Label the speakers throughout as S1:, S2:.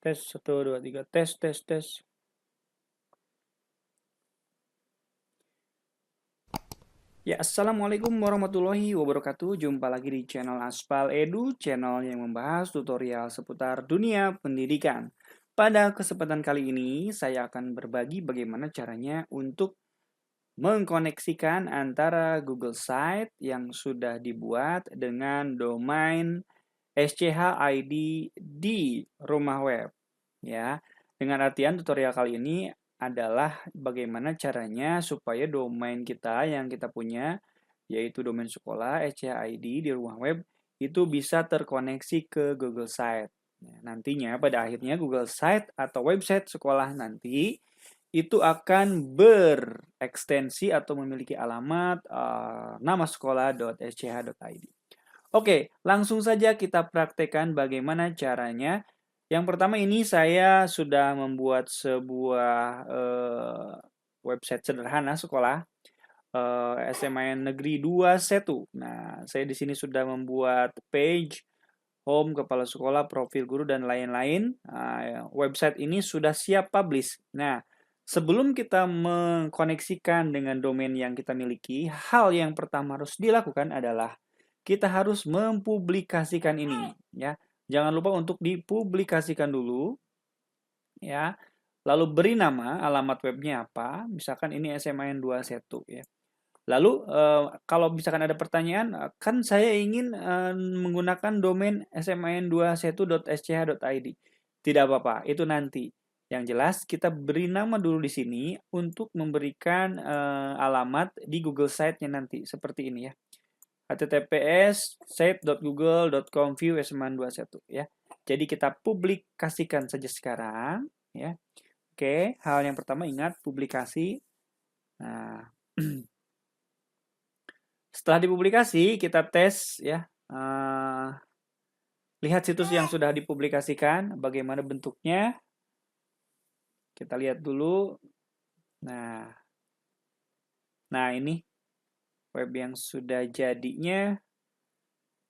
S1: Tes 1 2 3 tes tes tes. Ya, assalamualaikum warahmatullahi wabarakatuh. Jumpa lagi di channel Aspal Edu, channel yang membahas tutorial seputar dunia pendidikan. Pada kesempatan kali ini, saya akan berbagi bagaimana caranya untuk mengkoneksikan antara Google Site yang sudah dibuat dengan domain SCH ID di rumah web. Ya, dengan artian tutorial kali ini adalah bagaimana caranya supaya domain kita yang kita punya, yaitu domain sekolah SCH ID di rumah web, itu bisa terkoneksi ke Google Site. Nantinya pada akhirnya Google Site atau website sekolah nanti itu akan berekstensi atau memiliki alamat nama sekolah.sch.id. Oke, langsung saja kita praktekkan bagaimana caranya. Yang pertama ini saya sudah membuat sebuah website sederhana sekolah SMAN Negeri 2 Setu. Nah, saya di sini sudah membuat page, home, kepala sekolah, profil guru, dan lain-lain. Nah, website ini sudah siap publish. Nah, sebelum kita mengkoneksikan dengan domain yang kita miliki, hal yang pertama harus dilakukan adalah kita harus mempublikasikan ini, ya. Jangan lupa untuk dipublikasikan dulu, ya. Lalu beri nama alamat webnya apa, misalkan ini SMAN 21, ya. Lalu kalau misalkan ada pertanyaan, kan saya ingin menggunakan domain sman21.sch.id. Tidak apa-apa, itu nanti. Yang jelas kita beri nama dulu di sini untuk memberikan alamat di Google Site-nya nanti seperti ini, ya. https://site.google.com view sman21, ya. Jadi kita publikasikan saja sekarang, ya. Oke, hal yang pertama ingat publikasi. Nah, setelah dipublikasi kita tes, ya. Lihat situs yang sudah dipublikasikan, bagaimana bentuknya. Kita lihat dulu. Nah ini web yang sudah jadinya,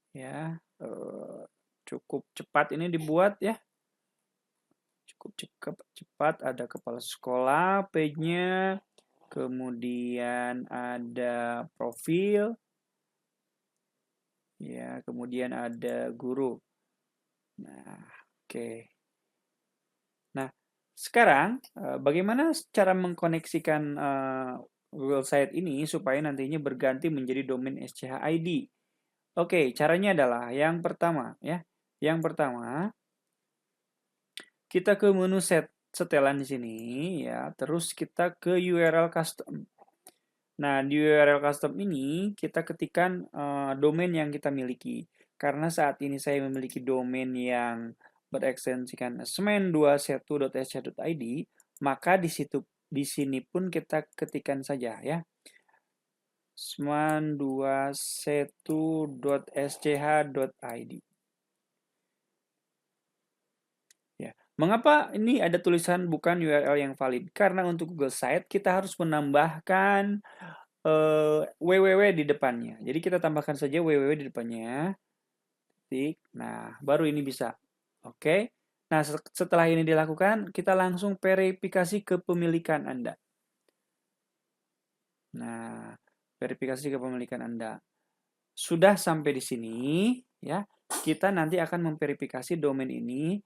S1: ya. Cukup cepat ini dibuat, ya. Cukup cepat, ada kepala sekolah, page-nya, kemudian ada profil, ya, kemudian ada guru. Nah, oke. Nah, sekarang bagaimana cara mengkoneksikan Google Site ini supaya nantinya berganti menjadi domain SCH ID? Oke, caranya adalah yang pertama, ya. Yang pertama, kita ke menu setelan di sini, ya. Terus kita ke URL custom. Nah, di URL custom ini kita ketikkan domain yang kita miliki. Karena saat ini saya memiliki domain yang berekstensikan sman21.sch.id, maka di sini pun kita ketikkan saja, ya. sman21.sch.id. Ya. Mengapa ini ada tulisan bukan URL yang valid? Karena untuk Google Site kita harus menambahkan www di depannya. Jadi kita tambahkan saja www di depannya. Nah, baru ini bisa. Oke. Nah, setelah ini dilakukan, kita langsung verifikasi kepemilikan Anda. Nah, verifikasi kepemilikan Anda. Sudah sampai di sini, ya. Kita nanti akan memverifikasi domain ini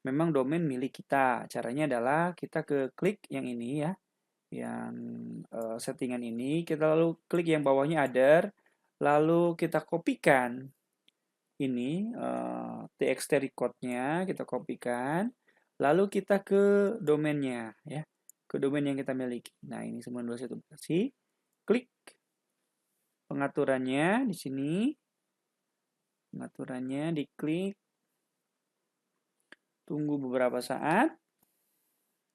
S1: memang domain milik kita. Caranya adalah kita ke klik yang ini, ya. Yang settingan ini, kita lalu klik yang bawahnya other, lalu kita kopikan ini txt record-nya, kita kopikan, lalu kita ke domainnya, ya, ke domain yang kita miliki. Nah, ini semua 21 versi. Klik pengaturannya di sini, pengaturannya diklik, tunggu beberapa saat,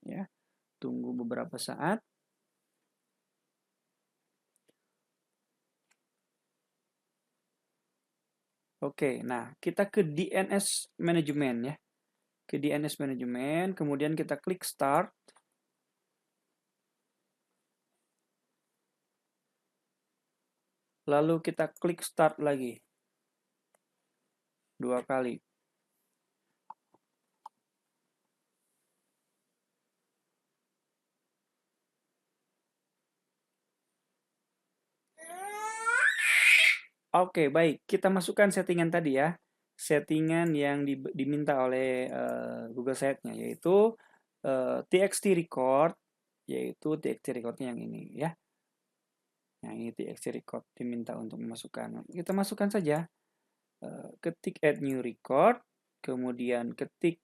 S1: ya, tunggu beberapa saat. Oke, nah kita ke DNS Management, ya. Ke DNS Management, kemudian kita klik Start. Lalu kita klik Start lagi. 2 kali. Oke, baik. Kita masukkan settingan tadi ya. Settingan yang diminta oleh Google Site-nya, yaitu TXT record, yaitu TXT record-nya yang ini ya. Nah, ini TXT record diminta untuk memasukkan. Kita masukkan saja. Ketik add new record, kemudian ketik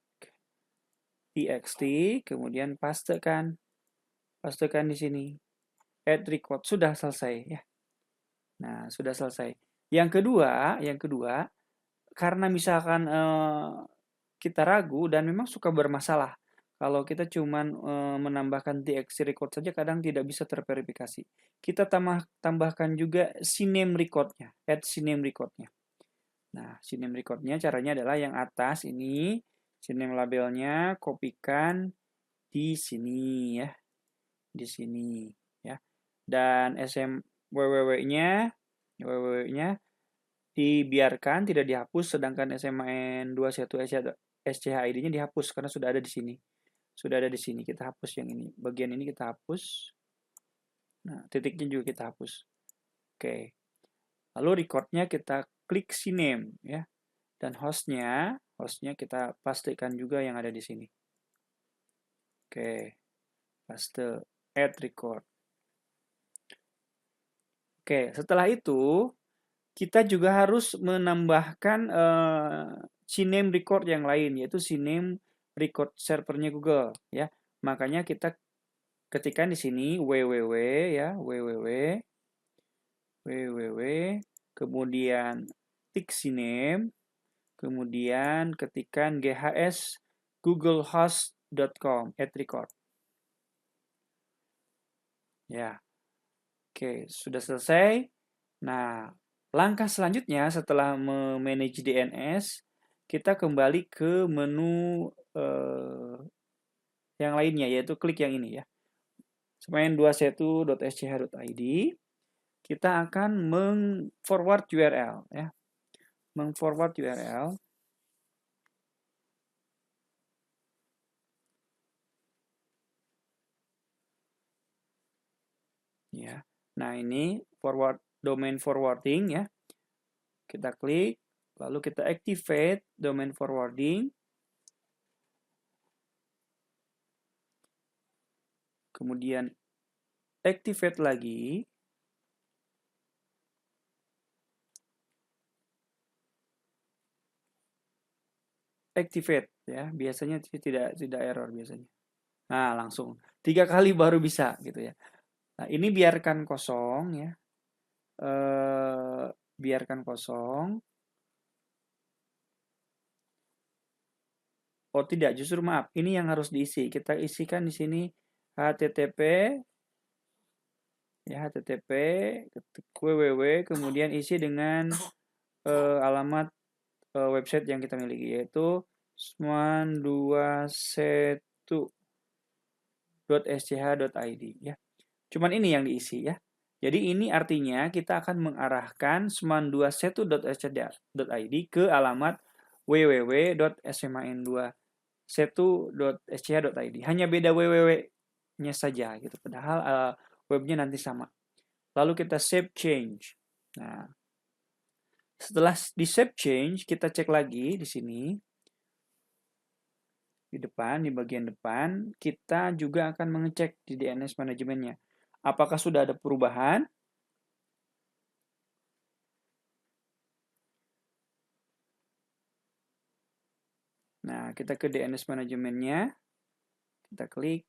S1: TXT, kemudian pastekan di sini. Add record, sudah selesai ya. Nah, sudah selesai. Yang kedua, karena misalkan kita ragu dan memang suka bermasalah. Kalau kita cuman menambahkan TXT record saja kadang tidak bisa terverifikasi. Kita tambahkan juga CNAME record-nya, add CNAME record-nya. Nah, CNAME record-nya caranya adalah yang atas ini, CNAME labelnya kopikan di sini ya, di sini ya. Dan www-nya dibiarkan tidak dihapus, sedangkan SMAN 21 SCHID-nya dihapus karena sudah ada di sini. Sudah ada di sini, kita hapus yang ini. Bagian ini kita hapus. Nah, titiknya juga kita hapus. Oke. Lalu recordnya kita klik CNAME ya. Dan hostnya kita pastikan juga yang ada di sini. Oke. Paste add record. Oke, setelah itu kita juga harus menambahkan CNAME record yang lain, yaitu CNAME record servernya Google ya. Makanya kita ketikkan di sini www ya, www, kemudian tik CNAME, kemudian ketikkan ghs googlehost.com add record. Ya. Oke, sudah selesai. Nah, langkah selanjutnya setelah memanage DNS, kita kembali ke menu yang lainnya, yaitu klik yang ini ya. semain21.sch.id. Kita akan meng-forward URL ya. Meng-forward URL. Ya. Nah, ini domain forwarding ya. Kita klik, lalu kita activate domain forwarding. Kemudian activate lagi. Activate ya, biasanya tidak error biasanya. Nah, langsung 3 kali baru bisa gitu ya. Nah, ini biarkan kosong ya. Biarkan kosong. Oh tidak, justru maaf, ini yang harus diisi. Kita isikan di sini http ya, http www, kemudian isi dengan alamat website yang kita miliki, yaitu sman21.sch.id ya. Cuman ini yang diisi ya. Jadi ini artinya kita akan mengarahkan sman21.sch.id ke alamat www.sman21.sch.id. Hanya beda www-nya saja gitu. Padahal webnya nanti sama. Lalu kita save change. Nah, setelah di save change, kita cek lagi di sini. Di depan, di bagian depan, kita juga akan mengecek di DNS manajemennya. Apakah sudah ada perubahan? Nah, kita ke DNS manajemennya. Kita klik.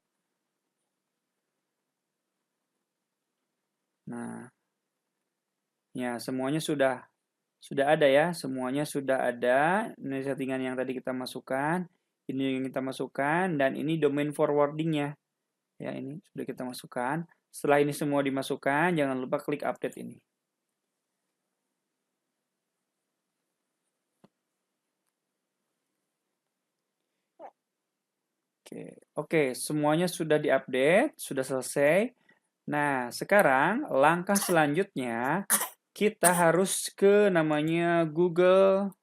S1: Nah, ya semuanya sudah ada ya. Semuanya sudah ada. Ini settingan yang tadi kita masukkan. Ini yang kita masukkan. Dan ini domain forwardingnya. Ya, ini sudah kita masukkan. Setelah ini semua dimasukkan, jangan lupa klik update ini. Oke, semuanya sudah diupdate, sudah selesai. Nah, sekarang langkah selanjutnya kita harus ke namanya Google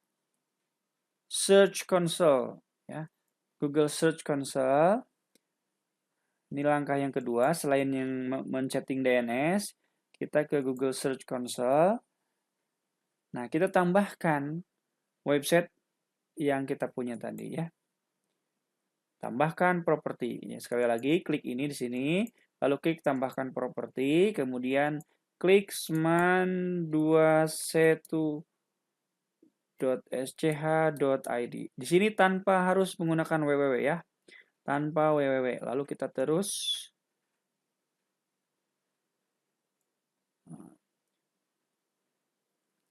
S1: Search Console ya. Google Search Console. Ini langkah yang kedua selain yang men-setting DNS, kita ke Google Search Console. Nah, kita tambahkan website yang kita punya tadi ya. Tambahkan properti. Ya, sekali lagi klik ini di sini, lalu klik tambahkan properti, kemudian klik sman21.sch.id. Di sini tanpa harus menggunakan www ya. Tanpa www. Lalu kita terus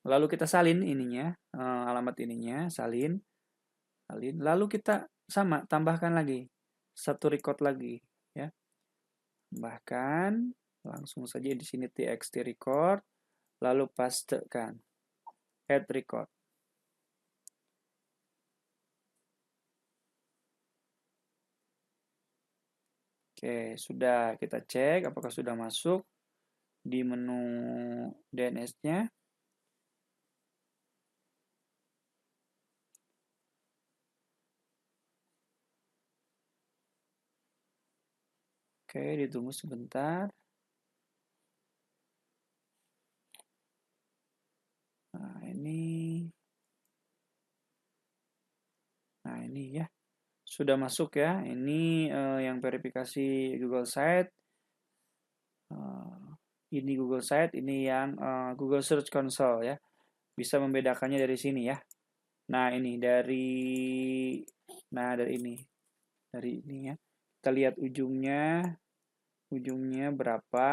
S1: lalu kita salin ininya, alamat ininya, salin. Lalu kita sama tambahkan lagi satu record lagi ya. Tambahkan langsung saja di sini txt record, lalu pastekan add record. Oke, sudah kita cek apakah sudah masuk di menu DNS-nya. Oke, ditunggu sebentar. Nah, ini ya. Sudah masuk ya. Ini yang verifikasi Google Site. Ini Google Site, ini yang Google Search Console ya. Bisa membedakannya dari sini ya. Nah, ini dari ini. Dari ini ya. Kita lihat ujungnya berapa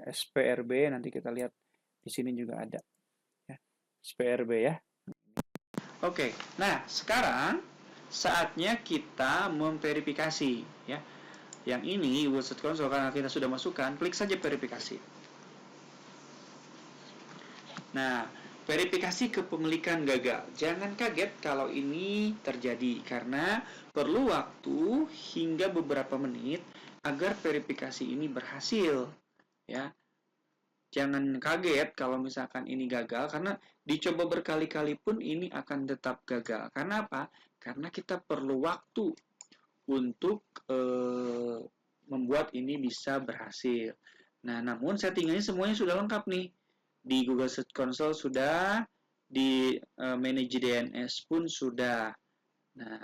S1: SPRB, nanti kita lihat di sini juga ada ya. SPRB ya. Oke, nah sekarang saatnya kita memverifikasi ya. Yang ini Google Search Console karena kita sudah masukkan, klik saja verifikasi. Nah, verifikasi kepemilikan gagal. Jangan kaget kalau ini terjadi karena perlu waktu hingga beberapa menit agar verifikasi ini berhasil ya. Jangan kaget kalau misalkan ini gagal karena dicoba berkali-kali pun ini akan tetap gagal. Karena apa? Karena kita perlu waktu untuk membuat ini bisa berhasil. Nah, namun settingannya semuanya sudah lengkap nih. Di Google Search Console sudah, di Manage DNS pun sudah. Nah,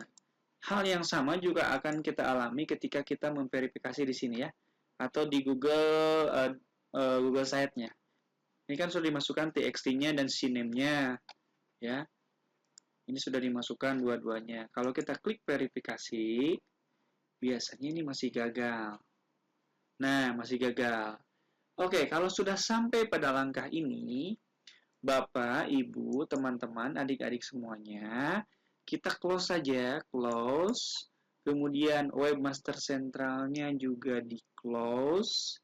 S1: hal yang sama juga akan kita alami ketika kita memverifikasi di sini ya, atau di Google Site-nya. Ini kan sudah dimasukkan txt-nya dan CNAME-nya ya. Ini sudah dimasukkan dua-duanya. Kalau kita klik verifikasi, biasanya ini masih gagal. Nah, masih gagal. Oke, kalau sudah sampai pada langkah ini, Bapak, Ibu, teman-teman, adik-adik semuanya, kita close saja, close. Kemudian webmaster centralnya juga di close,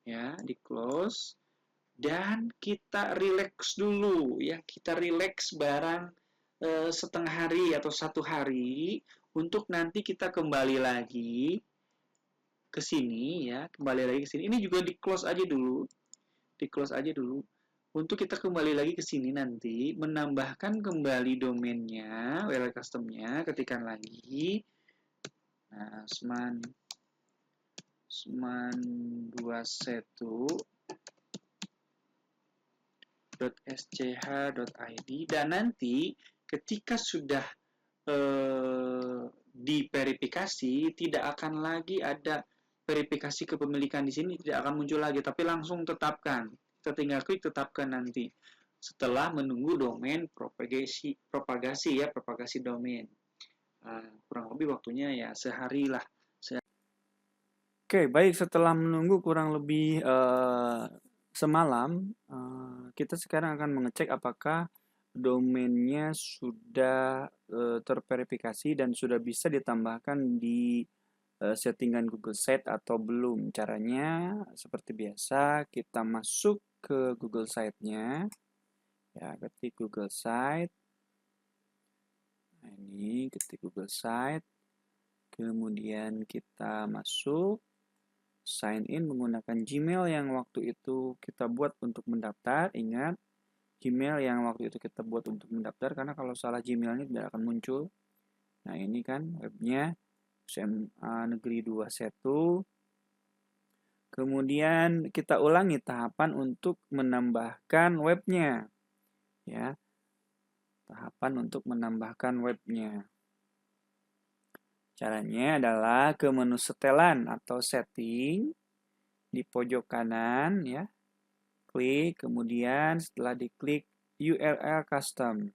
S1: ya, di close. Dan kita relax dulu, ya, kita relax barang setengah hari atau satu hari untuk nanti kita kembali lagi ke sini ya, kembali lagi ke sini. Ini juga di close aja dulu. Di close aja dulu. Untuk kita kembali lagi ke sini nanti menambahkan kembali domainnya, URL customnya, ketikkan lagi. Nah, sman21.sch.id dan nanti ketika sudah diverifikasi tidak akan lagi ada verifikasi kepemilikan di sini, tidak akan muncul lagi, tapi langsung tetapkan. Kita tinggal klik tetapkan nanti setelah menunggu domain propagasi domain. Kurang lebih waktunya ya sehari lah. Oke, baik, setelah menunggu kurang lebih semalam, kita sekarang akan mengecek apakah domainnya sudah terverifikasi dan sudah bisa ditambahkan di settingan Google Site atau belum. Caranya seperti biasa, kita masuk ke Google Site-nya. Ya, ketik Google Site. Nah, ini ketik Google Site. Kemudian kita masuk, sign in menggunakan Gmail yang waktu itu kita buat untuk mendaftar. Ingat, Gmail yang waktu itu kita buat untuk mendaftar, karena kalau salah Gmailnya tidak akan muncul. Nah, ini kan webnya. SMA Negeri 21. Kemudian kita ulangi tahapan untuk menambahkan webnya. Ya. tahapan untuk menambahkan webnya. Caranya adalah ke menu setelan atau setting di pojok kanan ya. Klik, kemudian setelah diklik URL custom.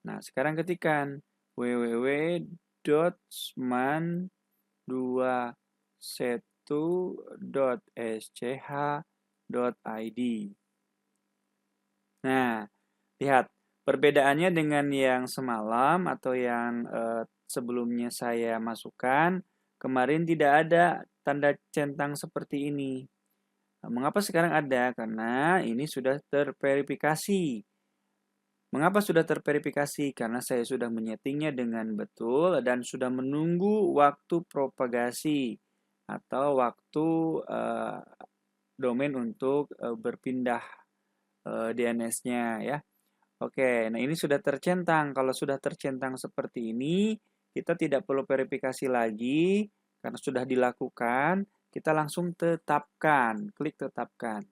S1: Nah, sekarang ketikkan www.sman21.sch.id. Nah, lihat perbedaannya dengan yang semalam atau yang sebelumnya saya masukkan. Kemarin tidak ada tanda centang seperti ini. Nah, mengapa sekarang ada? Karena ini sudah terverifikasi. Mengapa sudah terverifikasi? Karena saya sudah menyetingnya dengan betul dan sudah menunggu waktu propagasi atau waktu domain untuk berpindah DNS-nya ya. Oke, nah ini sudah tercentang. Kalau sudah tercentang seperti ini, kita tidak perlu verifikasi lagi karena sudah dilakukan. Kita langsung tetapkan, klik tetapkan.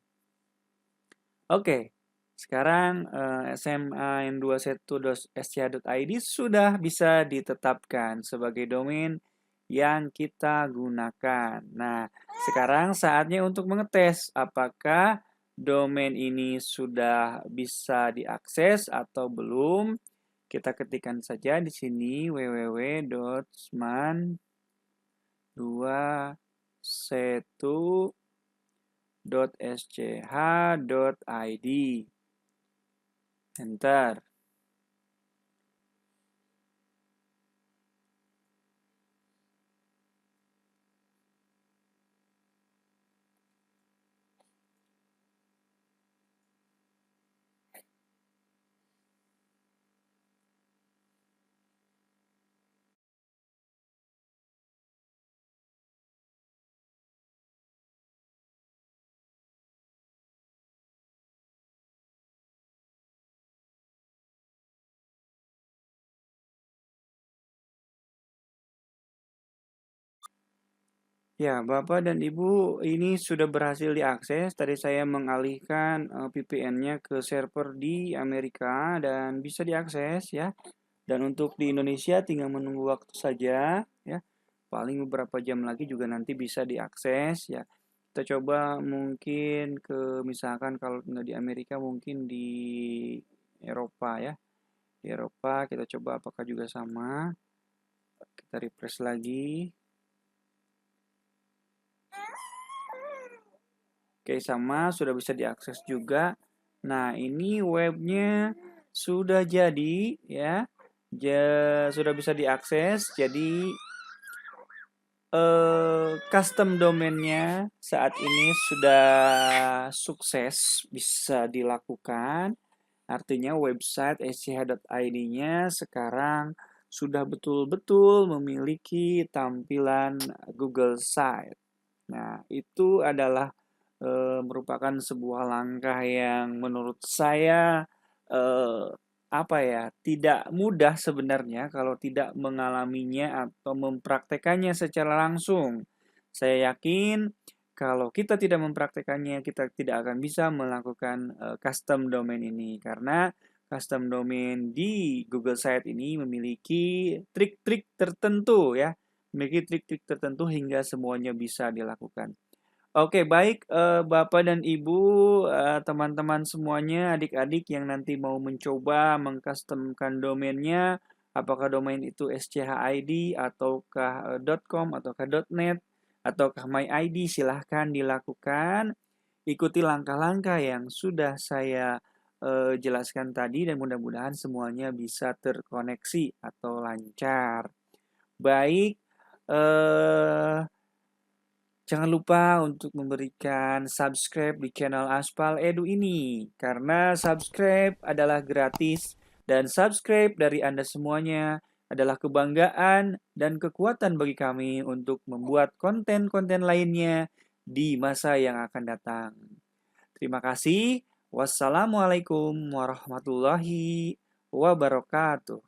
S1: Oke, sekarang sman21.sch.id sudah bisa ditetapkan sebagai domain yang kita gunakan. Nah, sekarang saatnya untuk mengetes apakah domain ini sudah bisa diakses atau belum. Kita ketikkan saja di sini www.sman21.sch.id. Enter. Ya, Bapak dan Ibu, ini sudah berhasil diakses. Tadi saya mengalihkan VPN-nya ke server di Amerika dan bisa diakses ya. Dan untuk di Indonesia tinggal menunggu waktu saja ya. Paling beberapa jam lagi juga nanti bisa diakses ya. Kita coba mungkin ke misalkan kalau nggak di Amerika mungkin di Eropa ya. Di Eropa kita coba apakah juga sama. Kita refresh lagi. Oke, sama sudah bisa diakses juga. Nah, ini webnya sudah jadi ya. Sudah bisa diakses. Jadi custom domainnya saat ini sudah sukses bisa dilakukan. Artinya website sch.id-nya sekarang sudah betul-betul memiliki tampilan Google Site. Nah, itu adalah merupakan sebuah langkah yang menurut saya eh, apa ya, tidak mudah sebenarnya kalau tidak mengalaminya atau mempraktekannya secara langsung. Saya yakin kalau kita tidak mempraktekannya, kita tidak akan bisa melakukan custom domain ini karena custom domain di Google Site ini memiliki trik-trik tertentu ya, memiliki trik-trik tertentu hingga semuanya bisa dilakukan. Oke, baik Bapak dan Ibu, teman-teman semuanya, adik-adik yang nanti mau mencoba mengcustomkan domainnya, apakah domain itu SCHID ataukah .com ataukah .net ataukah MyID, silahkan dilakukan. Ikuti langkah-langkah yang sudah saya jelaskan tadi dan mudah-mudahan semuanya bisa terkoneksi atau lancar. Baik, eh jangan lupa untuk memberikan subscribe di channel Aspal Edu ini, karena subscribe adalah gratis dan subscribe dari Anda semuanya adalah kebanggaan dan kekuatan bagi kami untuk membuat konten-konten lainnya di masa yang akan datang. Terima kasih. Wassalamualaikum warahmatullahi wabarakatuh.